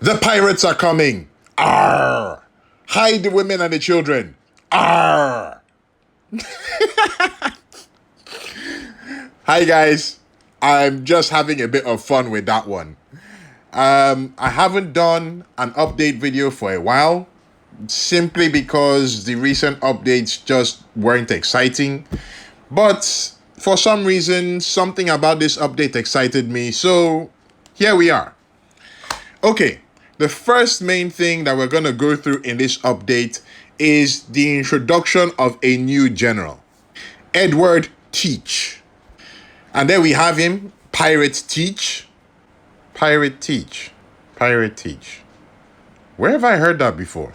The pirates are coming. Arr! Hide the women and the children. Arr! Hi guys. I'm just having a bit of fun with that one. I haven't done an update video for a while, simply because the recent updates just weren't exciting. But for some reason, something about this update excited me, so here we are. Okay, the first main thing that we're going to go through in this update is the introduction of a new general, Edward Teach. And there we have him, Pirate Teach. Pirate Teach. Pirate Teach. Where have I heard that before?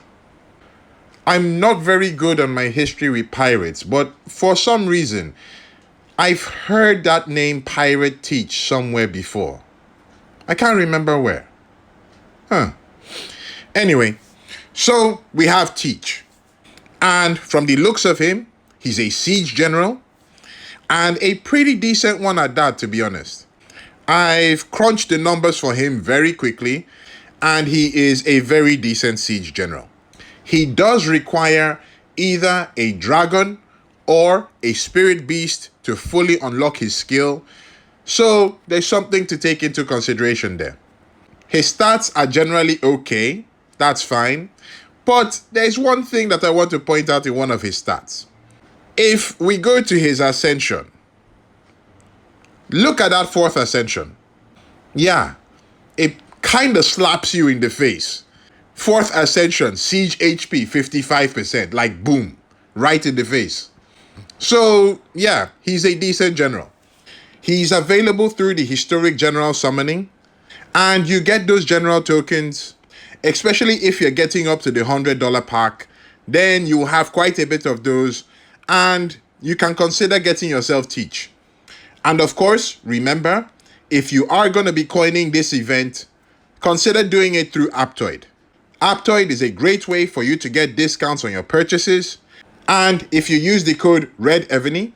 I'm not very good on my history with pirates, but for some reason, I've heard that name Pirate Teach somewhere before. I can't remember where. Anyway, so we have Teach. And from the looks of him, he's a siege general. And a pretty decent one at that, to be honest. I've crunched the numbers for him very quickly. And he is a very decent siege general. He does require either a dragon or a spirit beast to fully unlock his skill. So there's something to take into consideration there. His stats are generally okay, that's fine, but there's one thing that I want to point out in one of his stats. If we go to his ascension, look at that 4th ascension. Yeah, it kind of slaps you in the face. 4th ascension, siege HP 55%, like boom, right in the face. So yeah, he's a decent general. He's available through the historic general summoning. And you get those general tokens, especially if you're getting up to the $100 pack, then you have quite a bit of those, and you can consider getting yourself Teach. And of course, remember, if you are going to be coining this event, consider doing it through AppTOIDE. AppTOIDE is a great way for you to get discounts on your purchases, and if you use the code REDEVONY,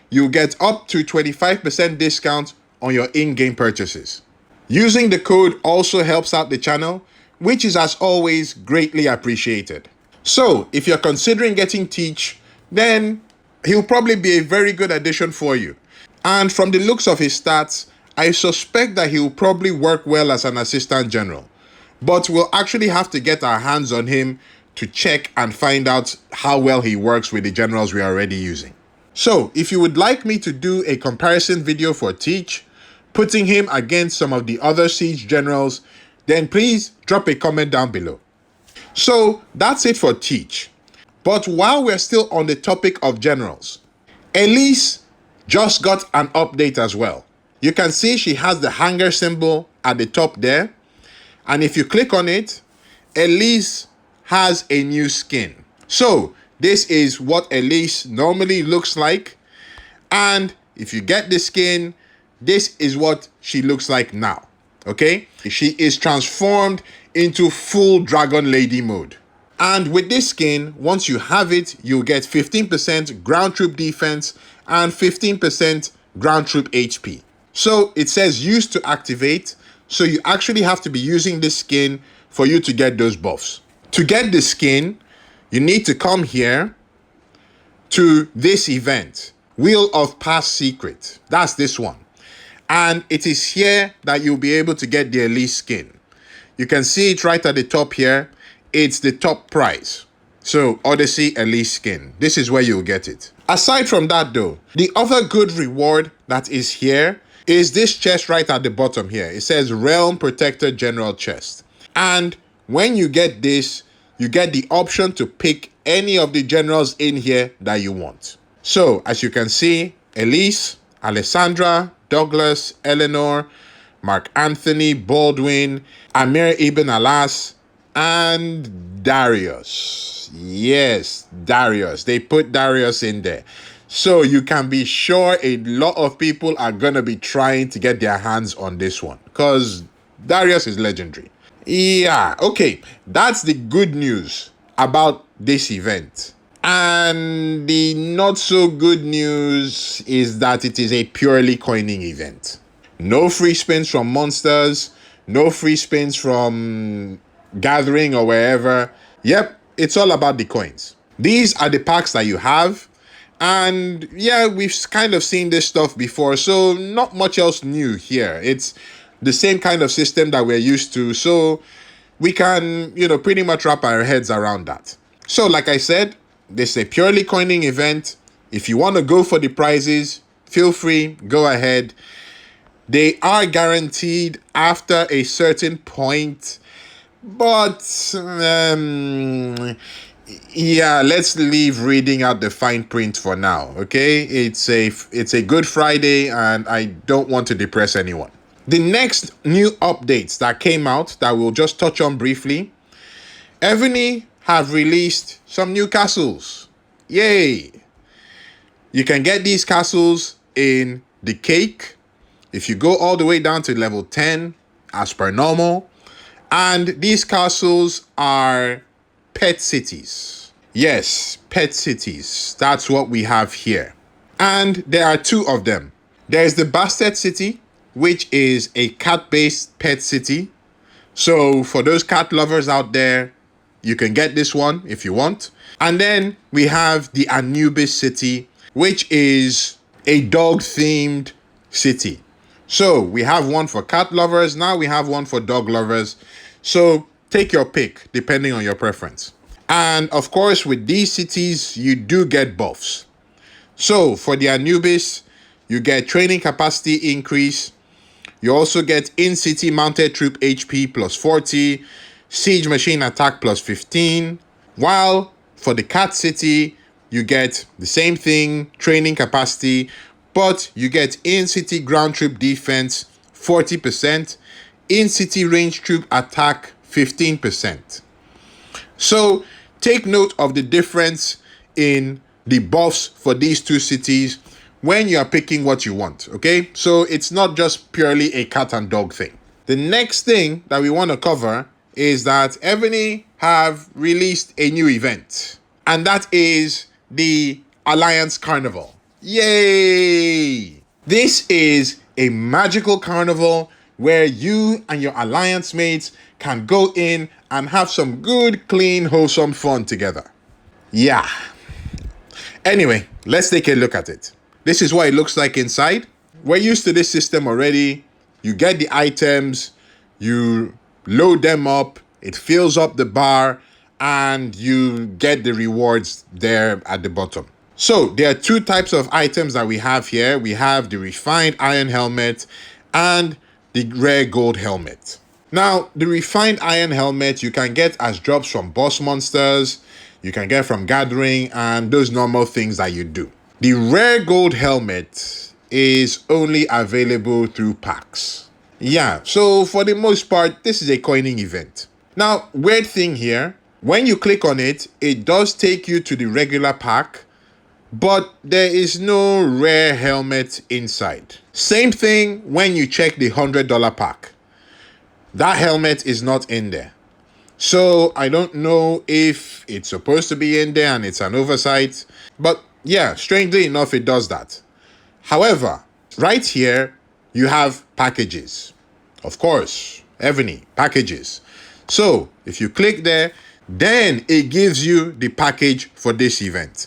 you'll get up to 25% discount on your in-game purchases. Using the code also helps out the channel, which is as always greatly appreciated. So if you're considering getting Teach, then he'll probably be a very good addition for you. And from the looks of his stats, I suspect that he'll probably work well as an assistant general. But we'll actually have to get our hands on him to check and find out how well he works with the generals we're already using. So if you would like me to do a comparison video for Teach, putting him against some of the other siege generals, then please drop a comment down below. So that's it for Teach. But while we're still on the topic of generals, Elise just got an update as well. You can see she has the hanger symbol at the top there. And if you click on it, Elise has a new skin. So this is what Elise normally looks like. And if you get the skin, this is what she looks like now, okay? She is transformed into full Dragon Lady mode. And with this skin, once you have it, you'll get 15% ground troop defense and 15% ground troop HP. So it says use to activate, so you actually have to be using this skin for you to get those buffs. To get the skin, you need to come here to this event, Wheel of Past Secret. That's this one. And it is here that you'll be able to get the Elise skin. You can see it right at the top here. It's the top prize. So Odyssey Elise skin. This is where you'll get it. Aside from that though, the other good reward that is here is this chest right at the bottom here. It says Realm Protector General Chest. And when you get this, you get the option to pick any of the generals in here that you want. So as you can see, Elise, Alessandra, Douglas, Eleanor, Mark Anthony, Baldwin, Amir Ibn Alas, and Darius. Yes, Darius. They put Darius in there. So you can be sure a lot of people are going to be trying to get their hands on this one because Darius is legendary. Yeah, okay. That's the good news about this event. And the not so good news is that it is a purely coining event. No free spins from monsters, no free spins from gathering or wherever. Yep, it's all about the coins. These are the packs that you have. And yeah, we've kind of seen this stuff before, so not much else new here. It's the same kind of system that we're used to, so we can, pretty much wrap our heads around that. So like I said, this is a purely coining event. If you want to go for the prizes, feel free, go ahead. They are guaranteed after a certain point, but yeah, let's leave reading out the fine print for now, okay? It's a Good Friday, and I don't want to depress anyone. The next new updates that came out that we'll just touch on briefly, Evony have released some new castles. Yay! You can get these castles in the cake if you go all the way down to level 10 as per normal. And these castles are pet cities. Yes, pet cities. That's what we have here. And there are two of them. There's the Bastard City, which is a cat-based pet city. So for those cat lovers out there, you can get this one if you want. And then we have the Anubis City, which is a dog-themed city. So we have one for cat lovers. Now we have one for dog lovers. So take your pick depending on your preference. And of course, with these cities, you do get buffs. So for the Anubis, you get training capacity increase. You also get in-city mounted troop HP plus 40, siege machine attack plus 15. While for the cat city, you get the same thing, training capacity, but you get in-city ground troop defense 40%, in-city range troop attack 15%. So take note of the difference in the buffs for these two cities when you are picking what you want, okay? So it's not just purely a cat and dog thing. The next thing that we want to cover is that Evony have released a new event, and that is the Alliance Carnival. Yay! This is a magical carnival where you and your alliance mates can go in and have some good, clean, wholesome fun together. Yeah. Anyway, let's take a look at it. This is what it looks like inside. We're used to this system already. You get the items, you load them up, it fills up the bar, and you get the rewards there at the bottom. So there are two types of items that we have here. We have the refined iron helmet and the rare gold helmet. Now, the refined iron helmet you can get as drops from boss monsters, you can get from gathering, and those normal things that you do. The rare gold helmet is only available through packs. Yeah, so for the most part, this is a coining event. Now, weird thing here, when you click on it, it does take you to the regular pack, but there is no rare helmet inside. Same thing when you check the $100 pack. That helmet is not in there. So I don't know if it's supposed to be in there and it's an oversight, but yeah, strangely enough, it does that. However, right here, you have packages. Of course, Evony, packages. So if you click there, then it gives you the package for this event.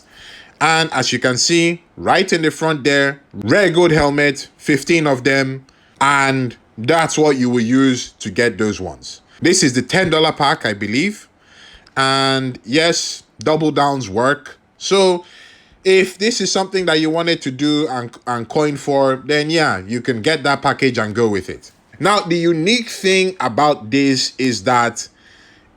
And as you can see, right in the front there, rare gold helmet, 15 of them, and that's what you will use to get those ones. This is the $10 pack, I believe. And yes, double downs work. So if this is something that you wanted to do and coin for, then yeah, you can get that package and go with it. Now, the unique thing about this is that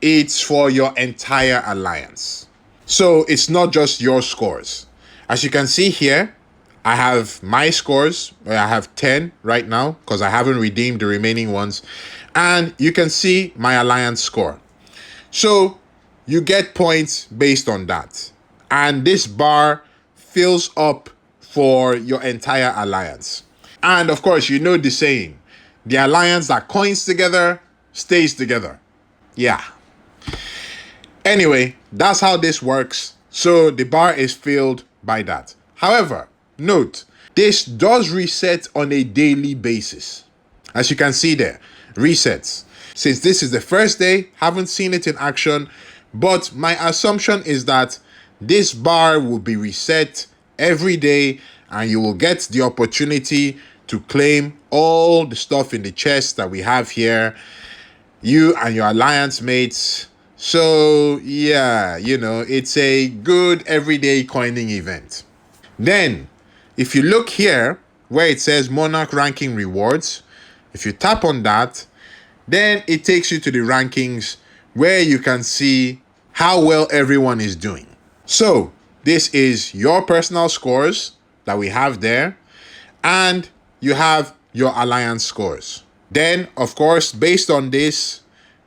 it's for your entire alliance. So it's not just your scores. As you can see here, I have my scores. I have 10 right now because I haven't redeemed the remaining ones. And you can see my alliance score. So you get points based on that. And this bar fills up for your entire alliance. And of course, you know the saying, the alliance that coins together stays together. Yeah. Anyway, that's how this works. So the bar is filled by that. However, note, this does reset on a daily basis. As you can see there, resets. Since this is the first day, haven't seen it in action, but my assumption is that this bar will be reset every day and you will get the opportunity to claim all the stuff in the chest that we have here, you and your alliance mates. So yeah, you know, it's a good everyday coining event. Then, if you look here where it says Monarch Ranking Rewards, if you tap on that, then it takes you to the rankings where you can see how well everyone is doing. So this is your personal scores that we have there, and you have your alliance scores. Then, of course, based on this,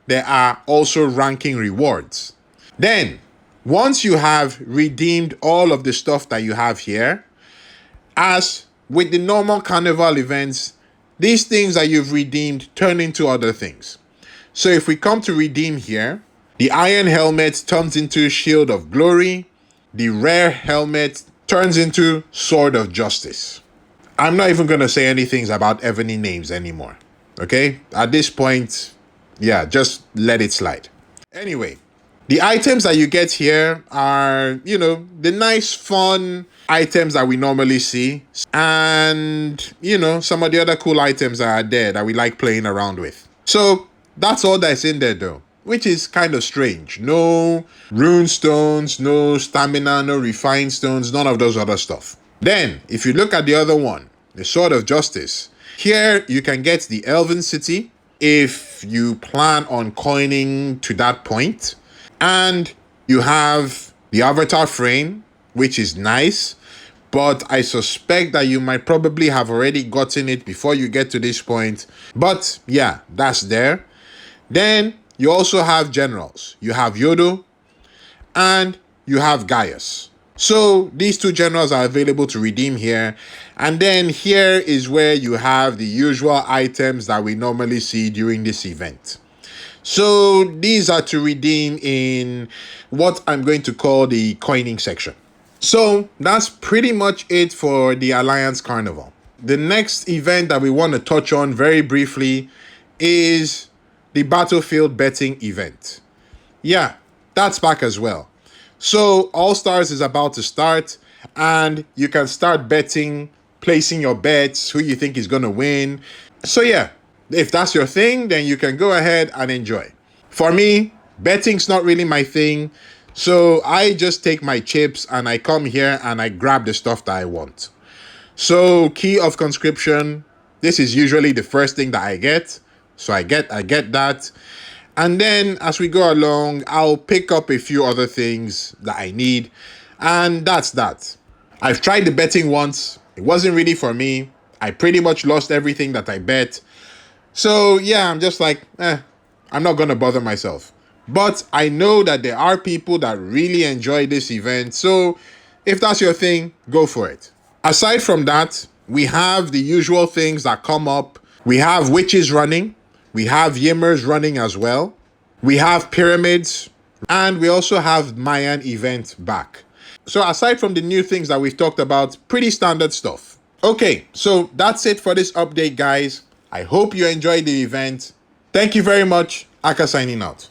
there are also ranking rewards. Then, once you have redeemed all of the stuff that you have here, as with the normal carnival events, these things that you've redeemed turn into other things. So if we come to redeem here, the iron helmet turns into Shield of Glory. The rare helmet turns into Sword of Justice. I'm not even going to say anything about Evony names anymore. Okay? At this point, yeah, just let it slide. Anyway, the items that you get here are, you know, the nice, fun items that we normally see. And, you know, some of the other cool items that are there that we like playing around with. So that's all that's in there though, which is kind of strange. No rune stones, no stamina, no refined stones, none of those other stuff. Then, if you look at the other one, the Sword of Justice, here you can get the Elven City if you plan on coining to that point. And you have the Avatar Frame, which is nice, but I suspect that you might probably have already gotten it before you get to this point. But yeah, that's there. Then you also have generals. You have Yodo and you have Gaius. So these two generals are available to redeem here. And then here is where you have the usual items that we normally see during this event. So these are to redeem in what I'm going to call the coining section. So that's pretty much it for the Alliance Carnival. The next event that we want to touch on very briefly is the Battlefield betting event. Yeah, that's back as well. So All Stars is about to start and you can start betting, placing your bets, who you think is going to win. So yeah, if that's your thing, then you can go ahead and enjoy. For me, betting's not really my thing. So I just take my chips and I come here and I grab the stuff that I want. So Key of Conscription, this is usually the first thing that I get. So I get that. And then as we go along, I'll pick up a few other things that I need. And that's that. I've tried the betting once. It wasn't really for me. I pretty much lost everything that I bet. So yeah, I'm just like, I'm not going to bother myself. But I know that there are people that really enjoy this event. So if that's your thing, go for it. Aside from that, we have the usual things that come up. We have witches running. We have Yimmers running as well. We have pyramids. And we also have Mayan event back. So aside from the new things that we've talked about, pretty standard stuff. Okay, so that's it for this update, guys. I hope you enjoyed the event. Thank you very much. Aka signing out.